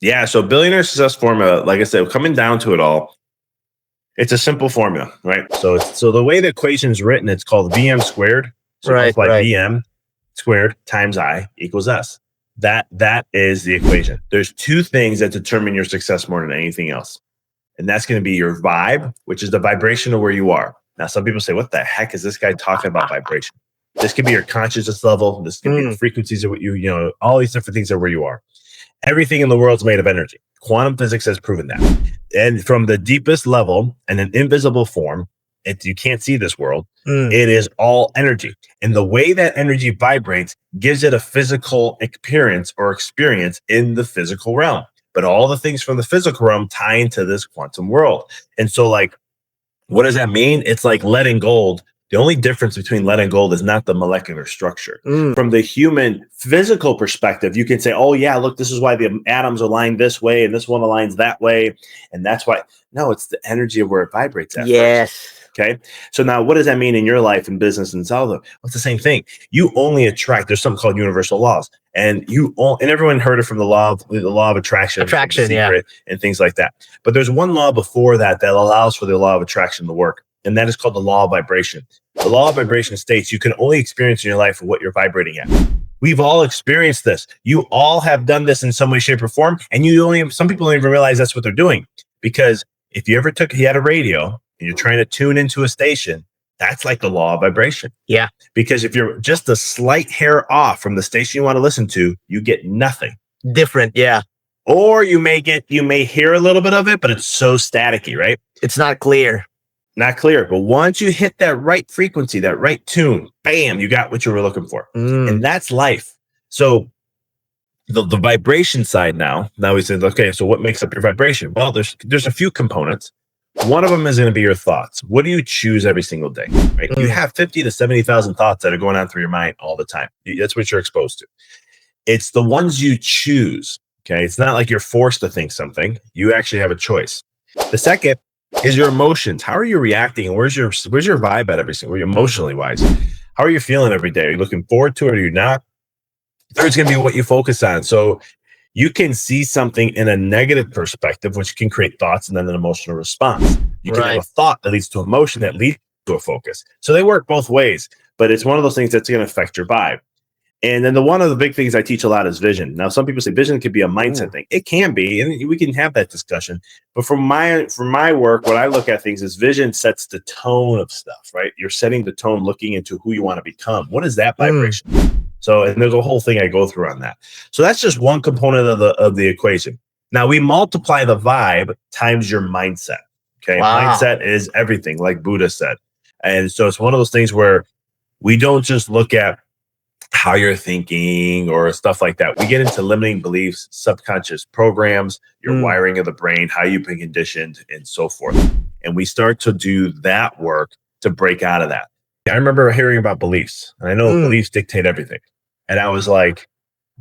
Yeah. So billionaire success formula, like I said, coming down to it all, it's a simple formula, right? So the way the equation is written, it's called VM squared. So Right, multiply right. VM squared times I equals S. That is the equation. There's two things that determine your success more than anything else. And that's going to be your vibe, which is the vibration of where you are. Now, some people say, what the heck is this guy talking about vibration? This could be your consciousness level. This could be the frequencies of what all these different things are where you are. Everything in the world's made of energy. Quantum physics has proven that. And from the deepest level in an invisible form, you can't see this world. It is all energy. And the way that energy vibrates gives it a physical appearance or experience in the physical realm. But all the things from the physical realm tie into this quantum world. And so, like, what does that mean? It's like lead and gold. The only difference between lead and gold is not the molecular structure. From the human physical perspective, you can say, oh, yeah, look, this is why the atoms align this way and this one aligns that way. And that's why. No, it's the energy of where it vibrates at first. Okay. So now what does that mean in your life and business and so? Well, it's the same thing. You only attract. There's something called universal laws. And everyone heard it from the law of attraction, and things like that. But there's one law before that allows for the law of attraction to work. And that is called the law of vibration. The law of vibration states you can only experience in your life what you're vibrating at. We've all experienced this. You all have done this in some way, shape, or form. And some people don't even realize that's what they're doing. Because if you had a radio and you're trying to tune into a station, that's like the law of vibration. Yeah. Because if you're just a slight hair off from the station you want to listen to, you get nothing. Different. Yeah. Or you may hear a little bit of it, but it's so staticky, right? It's not clear. Not clear. But once you hit that right frequency, that right tune, bam, you got what you were looking for. And that's life. So the vibration side now we say, okay, so what makes up your vibration? Well, there's a few components. One of them is going to be your thoughts. What do you choose every single day? Right? You have 50 to 70,000 thoughts that are going on through your mind all the time. That's what you're exposed to. It's the ones you choose. Okay. It's not like you're forced to think something. You actually have a choice. The second is your emotions. How are you reacting? And where's your vibe at every single, emotionally wise? How are you feeling every day? Are you looking forward to it or are you not? Third's going to be what you focus on. So you can see something in a negative perspective, which can create thoughts and then an emotional response. You can have a thought that leads to emotion that leads to a focus. So they work both ways, but it's one of those things that's going to affect your vibe. And then one of the big things I teach a lot is vision. Now, some people say vision could be a mindset thing. It can be, and we can have that discussion. But for my work, what I look at things is vision sets the tone of stuff, right? You're setting the tone, looking into who you want to become. What is that vibration? So, and there's a whole thing I go through on that. So that's just one component of the equation. Now we multiply the vibe times your mindset. Okay. Wow. Mindset is everything, like Buddha said. And so it's one of those things where we don't just look at how you're thinking or stuff like that. We get into limiting beliefs, subconscious programs, your wiring of the brain, how you've been conditioned, and so forth. And we start to do that work to break out of that. I remember hearing about beliefs, and I know beliefs dictate everything. And I was like,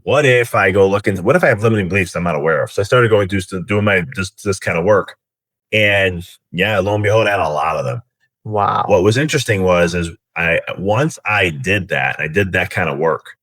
what if I have limiting beliefs I'm not aware of? So I started going through doing this kind of work. And yeah, lo and behold, I had a lot of them. Wow. What was interesting is once I did that kind of work,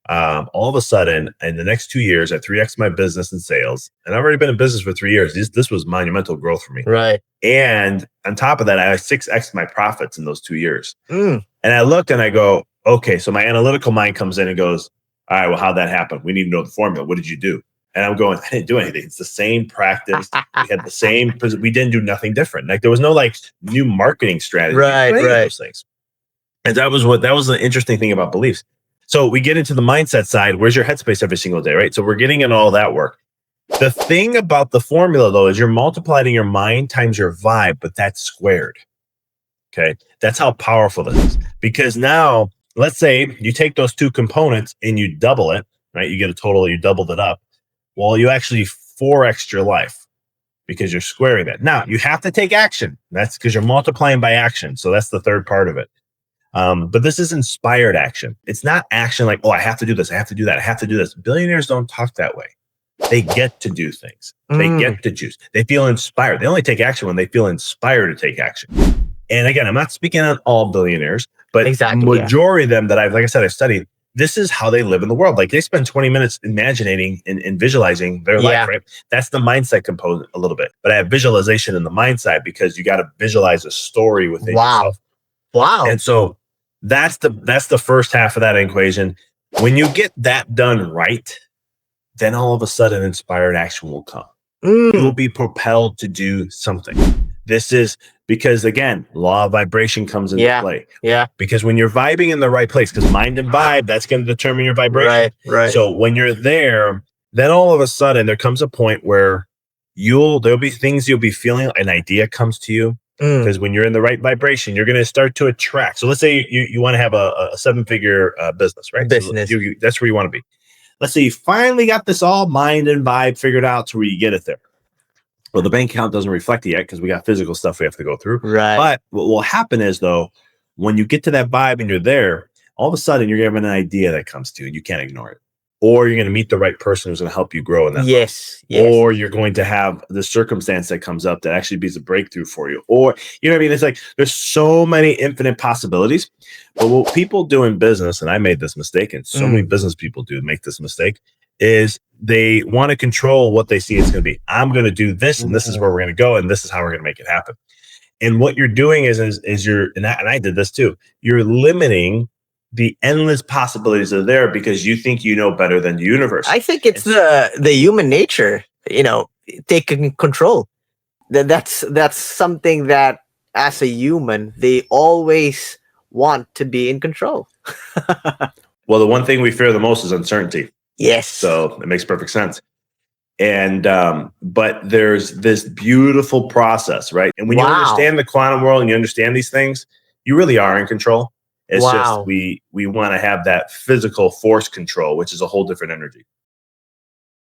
all of a sudden in the next 2 years, I 3X my business and sales. And I've already been in business for 3 years. This was monumental growth for me. Right. And on top of that, I 6X my profits in those 2 years. And I looked and I go, okay, so my analytical mind comes in and goes, all right, well, how'd that happen? We need to know the formula. What did you do? And I'm going, I didn't do anything. It's the same practice. We had the same, we didn't do nothing different. Like there was no like new marketing strategy. Right. Those things. And that was the interesting thing about beliefs. So we get into the mindset side. Where's your headspace every single day, right? So we're getting in all that work. The thing about the formula though, is you're multiplying your mind times your vibe, but that's squared. Okay. That's how powerful this is. Because now let's say you take those two components and you double it, right? You get a total, you doubled it up. Well, you actually 4x your life because you're squaring that. Now you have to take action. That's because you're multiplying by action. So that's the third part of it. But this is inspired action. It's not action like, oh, I have to do this. I have to do that. I have to do this. Billionaires don't talk that way. They get to do things. They get to choose. They feel inspired. They only take action when they feel inspired to take action. And again, I'm not speaking on all billionaires, but majority of them that I've studied, this is how they live in the world. Like they spend 20 minutes imagining and visualizing their life, right? That's the mindset component a little bit. But I have visualization in the mindset because you got to visualize a story within yourself. Wow. And so that's the first half of that equation. When you get that done right, then all of a sudden inspired action will come. You will be propelled to do something. This is because, again, law of vibration comes into play. Yeah. Because when you're vibing in the right place, because mind and vibe, that's going to determine your vibration. Right. So when you're there, then all of a sudden there comes a point where there'll be things you'll be feeling, an idea comes to you. Because when you're in the right vibration, you're going to start to attract. So let's say you want to have a 7-figure business, right? Business. So that's where you want to be. Let's say you finally got this all mind and vibe figured out to where you get it there. Well, the bank account doesn't reflect it yet because we got physical stuff we have to go through. Right. But what will happen is, though, when you get to that vibe and you're there, all of a sudden you're having an idea that comes to you and you can't ignore it. Or you're going to meet the right person who's going to help you grow in that. Yes. Or you're going to have the circumstance that comes up that actually be a breakthrough for you. Or, you know what I mean? It's like there's so many infinite possibilities. But what people do in business, and I made this mistake, and so many business people do make this mistake, is they want to control what they see it's going to be. I'm going to do this, and this is where we're going to go, and this is how we're going to make it happen. And what you're doing is you're, and I did this too, you're limiting the endless possibilities are there because you think you know better than the universe. I think it's the human nature, taking control. That's something that as a human, they always want to be in control. Well, the one thing we fear the most is uncertainty. Yes. So it makes perfect sense. And, but there's this beautiful process, right? And when you understand the quantum world and you understand these things, you really are in control. It's just we want to have that physical force control, which is a whole different energy.